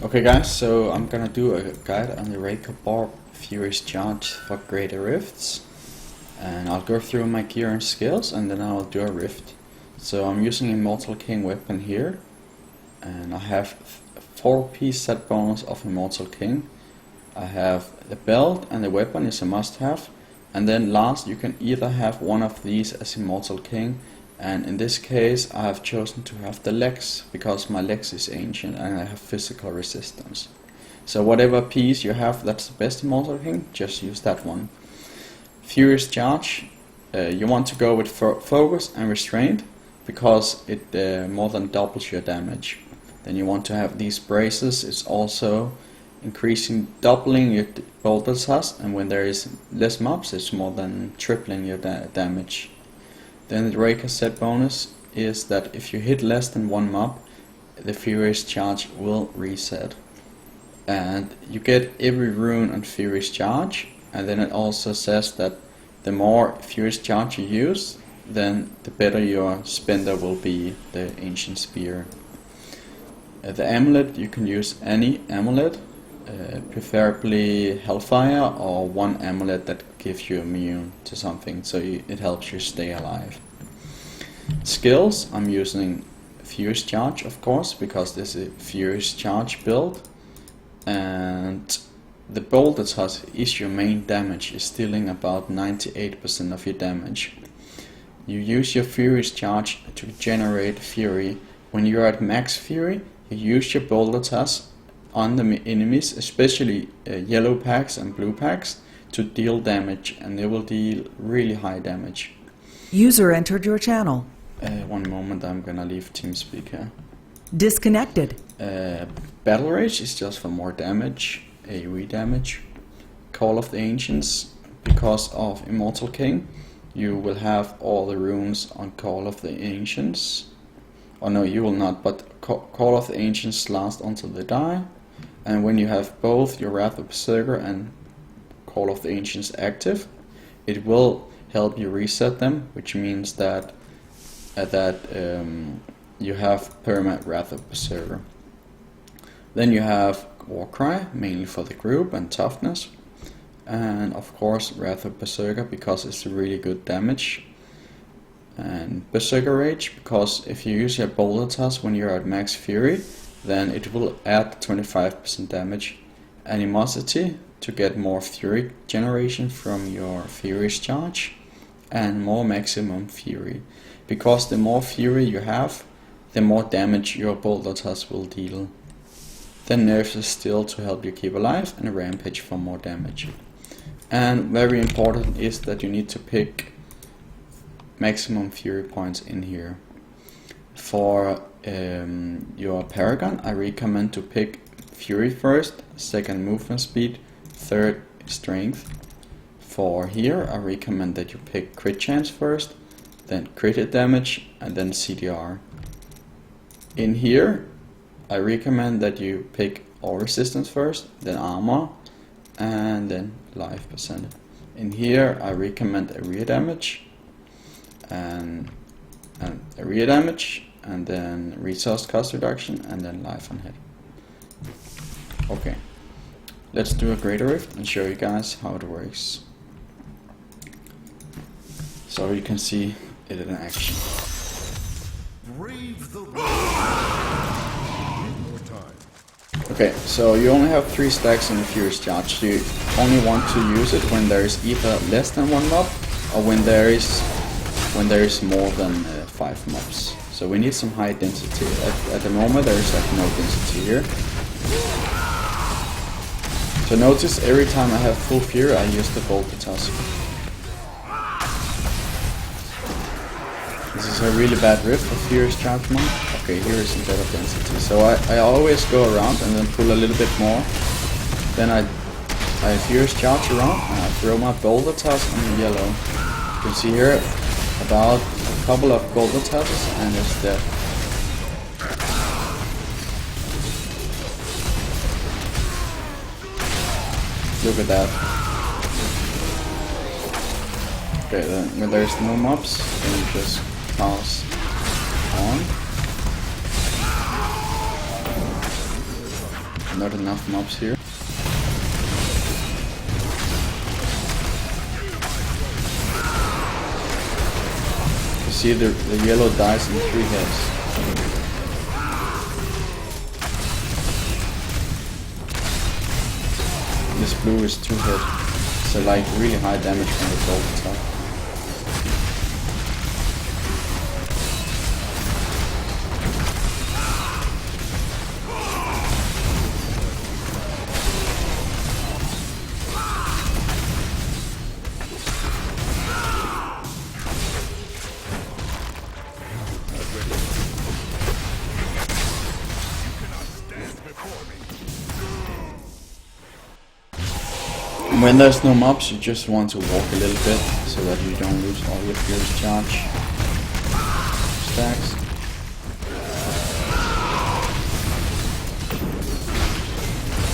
Okay guys, so I'm gonna do a guide on the Raekor Barb Furious Charge for greater rifts, and I'll go through my gear and skills and then I'll do a rift. So I'm using Immortal King weapon here, and I have 4-piece set bonus of Immortal King. I have the belt, and the weapon is a must have, and then last you can either have one of these as Immortal King, and in this case I have chosen to have the legs because my legs is ancient and I have physical resistance. So whatever piece you have that's the best Immortal King, just use that one. Furious Charge, you want to go with focus and restraint because it more than doubles your damage. Then you want to have these braces, it's also doubling your boulder toss, and when there is less mobs it's more than tripling your damage. Then the Raekor set bonus is that if you hit less than one mob, the Furious Charge will reset. And you get every rune on Furious Charge, and then it also says that the more Furious Charge you use, then the better your spender will be, the Ancient Spear. The amulet, you can use any amulet, preferably Hellfire or one amulet that gives you immune to something, so it helps you stay alive. Skills, I'm using Furious Charge of course, because this is a Furious Charge build, and the boulder toss is your main damage, is stealing about 98% of your damage. You use your Furious Charge to generate fury. When you're at max fury, you use your boulder toss on the enemies, especially yellow packs and blue packs, to deal damage, and they will deal really high damage. User entered your channel. One moment, I'm gonna leave TeamSpeak here. Disconnected. Battle Rage is just for more damage, AoE damage. Call of the Ancients, because of Immortal King, you will have all the runes on Call of the Ancients. Oh no, you will not, but Call of the Ancients last until they die. And when you have both your Wrath of Berserker and Call of the Ancients active, it will help you reset them, which means that you have permanent Wrath of Berserker. Then you have Warcry, mainly for the group and toughness, and of course Wrath of Berserker because it's a really good damage. And Berserker Rage, because if you use your boulder toss when you're at max fury, then it will add 25% damage. Animosity, to get more fury generation from your Furious Charge, and more maximum fury, because the more fury you have, the more damage your boulder toss will deal. Then nerfs is still to help you keep alive, and rampage for more damage. And very important is that you need to pick maximum fury points in here. For your Paragon, I recommend to pick fury first, second movement speed, third strength. For here, I recommend that you pick crit chance first, then crit damage, and then CDR. In here, I recommend that you pick all resistance first, then armor, and then life percent. In here, I recommend area damage, and area damage, and then resource cost reduction, and then life on hit. Okay, let's do a greater rift and show you guys how it works, so you can see it in action. Okay, so you only have 3 stacks in the Furious Charge. You only want to use it when there is either less than 1 mob, or when there is more than 5 mobs. So we need some high density. At the moment there is like no density here. So notice every time I have full fury I use the boulder toss. This is a really bad rift for Furious Charge mode. Okay, here is some better density. So I always go around and then pull a little bit more. Then I Furious Charge around and I throw my boulder toss on the yellow. You can see here about a couple of boulder tosses and it's dead. Look at that. Okay, then when there's no mobs, then you just toss on. Not enough mobs here. You see the yellow dies in 3 hits. This blue is 2 hit. So like really high damage from the gold attack. When there's no mobs, you just want to walk a little bit so that you don't lose all your fierce charge stacks.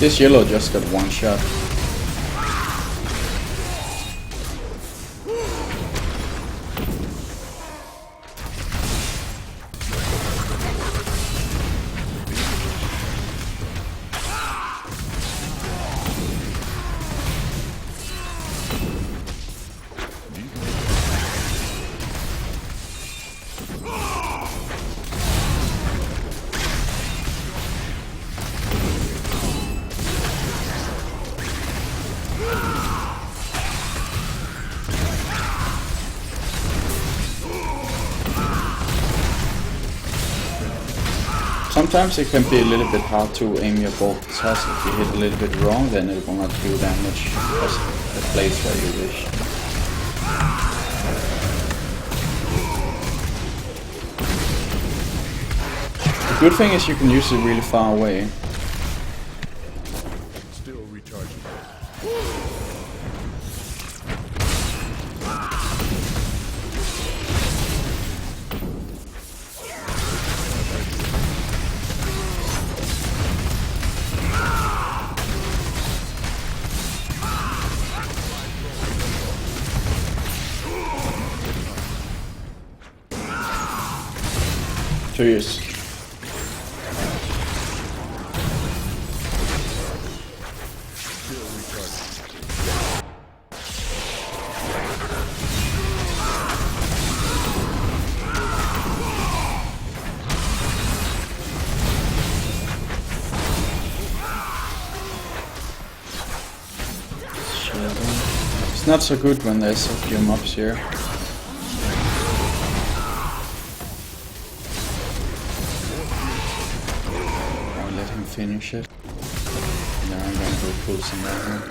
This yellow just got 1 shot. Sometimes it can be a little bit hard to aim your bolt because if you hit a little bit wrong, then it will not do damage as the place where you wish. The good thing is you can use it really far away. Still recharging. Curious. It's not so good when there's a few mobs here. I'll let him finish it. And then I'm gonna go pull some more.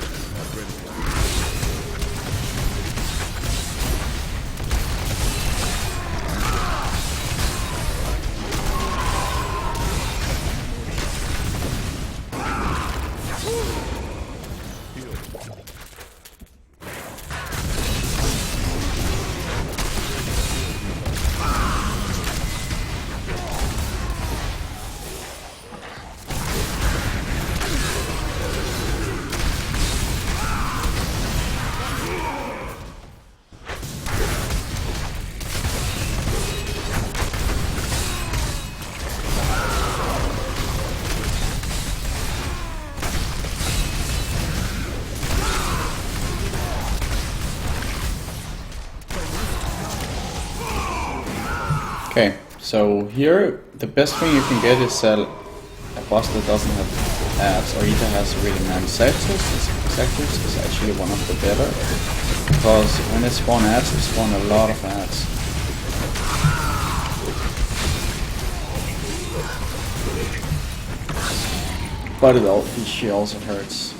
Okay, so here the best thing you can get is a boss that doesn't have ads or either has really many sectors. Sectors is actually one of the better, because when it spawn ads, it spawn a lot of ads. But she also hurts.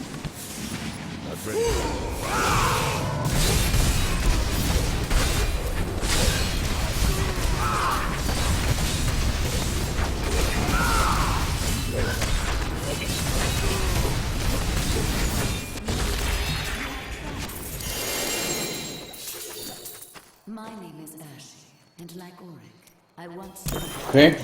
My name is Ashley, and like Auric, I once Okay.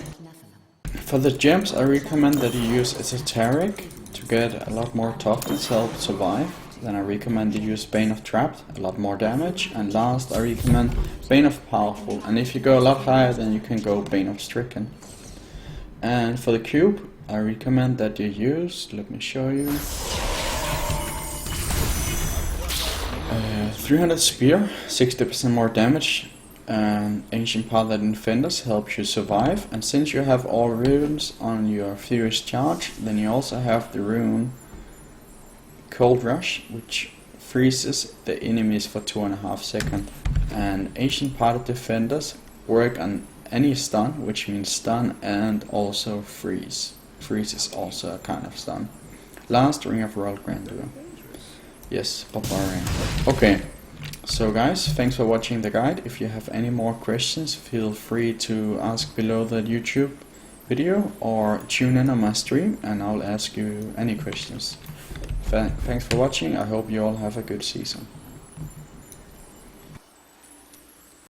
For the gems, I recommend that you use Esoteric to get a lot more toughness, help survive. Then I recommend you use Bane of Trapped, a lot more damage. And last, I recommend Bane of Powerful. And if you go a lot higher, then you can go Bane of Stricken. And for the cube, I recommend that you use, let me show you. 300 spear, 60% more damage, and Ancient Paladin Defenders helps you survive. And since you have all runes on your Furious Charge, then you also have the rune Cold Rush, which freezes the enemies for 2.5 seconds. And Ancient Paladin Defenders work on any stun, which means stun and also freeze. Freeze is also a kind of stun. Last, Ring of Royal Grandeur. Yes, barbarian. Okay, so guys, thanks for watching the guide. If you have any more questions, feel free to ask below the YouTube video or tune in on my stream and I'll ask you any questions. Thanks for watching. I hope you all have a good season.